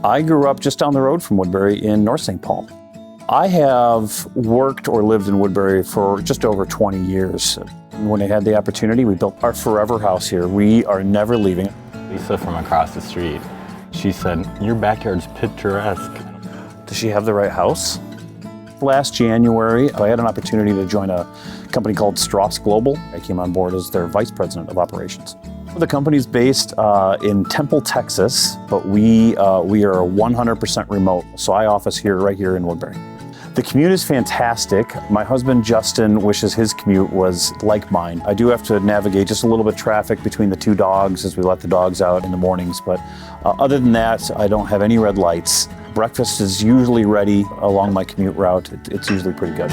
I grew up just down the road from Woodbury in North St. Paul. I have worked or lived in Woodbury for just over 20 years. When I had the opportunity, we built our forever house here. We are never leaving. Lisa from across the street, she said, "Your backyard's picturesque." Does she have the right house? Last January, I had an opportunity to join a company called Strauss Global. I came on board as their vice president of operations. The company's based in Temple, Texas, but we are 100% remote. So I office here, right here in Woodbury. The commute is fantastic. My husband, Justin, wishes his commute was like mine. I do have to navigate just a little bit of traffic between the two dogs as we let the dogs out in the mornings, but other than that, I don't have any red lights. Breakfast is usually ready along my commute route. It's usually pretty good.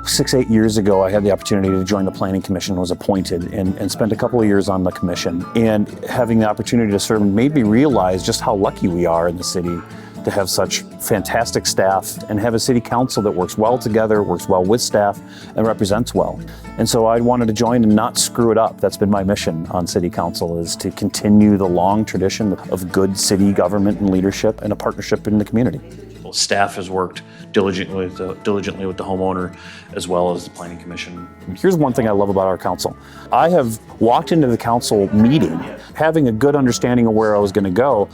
6-8 years ago, I had the opportunity to join the Planning Commission, was appointed, and spent a couple of years on the commission. And having the opportunity to serve made me realize just how lucky we are in the city to have such fantastic staff and have a city council that works well together, works well with staff, and represents well. And so I wanted to join and not screw it up. That's been my mission on city council, is to continue the long tradition of good city government and leadership and a partnership in the community. Staff has worked diligently with the homeowner as well as the Planning Commission. Here's one thing I love about our council. I have walked into the council meeting having a good understanding of where I was going to go,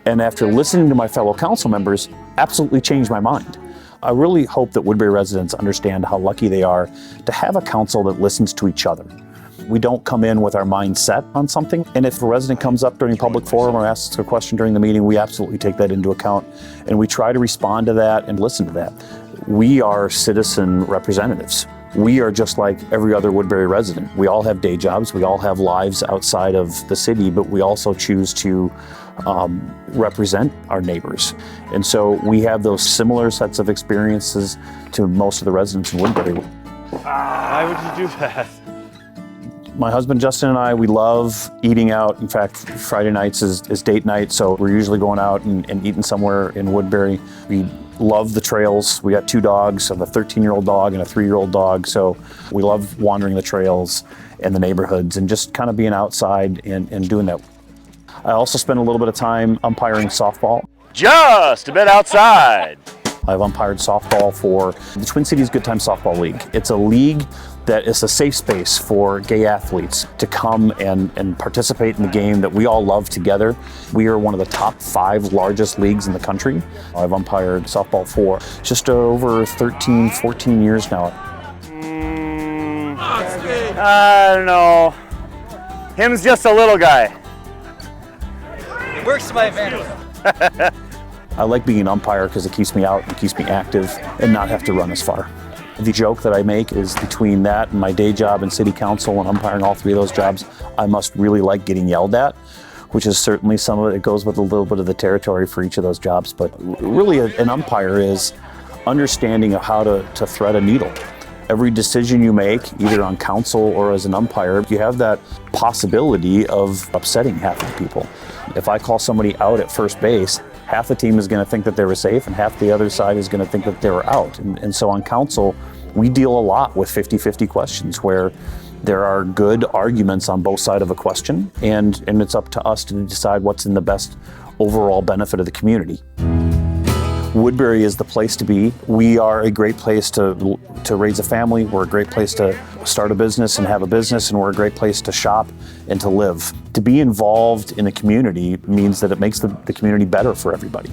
and after listening to my fellow council members, absolutely changed my mind. I really hope that Woodbury residents understand how lucky they are to have a council that listens to each other. We don't come in with our mind set on something, and if a resident comes up during public forum or asks a question during the meeting, we absolutely take that into account, and we try to respond to that and listen to that. We are citizen representatives. We are just like every other Woodbury resident. We all have day jobs, we all have lives outside of the city, but we also choose to represent our neighbors. And so we have those similar sets of experiences to most of the residents in Woodbury. Why would you do that? My husband Justin and I, we love eating out. In fact, Friday nights is date night, so we're usually going out and eating somewhere in Woodbury. We love the trails. We got 2 dogs, so a 13-year-old dog and a 3-year-old dog, so we love wandering the trails and the neighborhoods and just kind of being outside and doing that. I also spend a little bit of time umpiring softball. Just a bit outside. I've umpired softball for the Twin Cities Good Time Softball League. It's a league that is a safe space for gay athletes to come and participate in the game that we all love together. We are one of the top 5 largest leagues in the country. I've umpired softball for just over 13, 14 years now. I don't know. Him's just a little guy. It works to my advantage. I like being an umpire because it keeps me out and keeps me active and not have to run as far. The joke that I make is between that and my day job in city council and umpiring all 3 of those jobs, I must really like getting yelled at, which is certainly some of it goes with a little bit of the territory for each of those jobs. But really an umpire is understanding of how to thread a needle. Every decision you make, either on council or as an umpire, you have that possibility of upsetting half of the people. If I call somebody out at first base, half the team is going to think that they were safe and half the other side is going to think that they were out. And so on council, we deal a lot with 50-50 questions where there are good arguments on both sides of a question, and it's up to us to decide what's in the best overall benefit of the community. Woodbury is the place to be. We are a great place to raise a family. We're a great place to start a business and have a business, and we're a great place to shop and to live. To be involved in the community means that it makes the community better for everybody.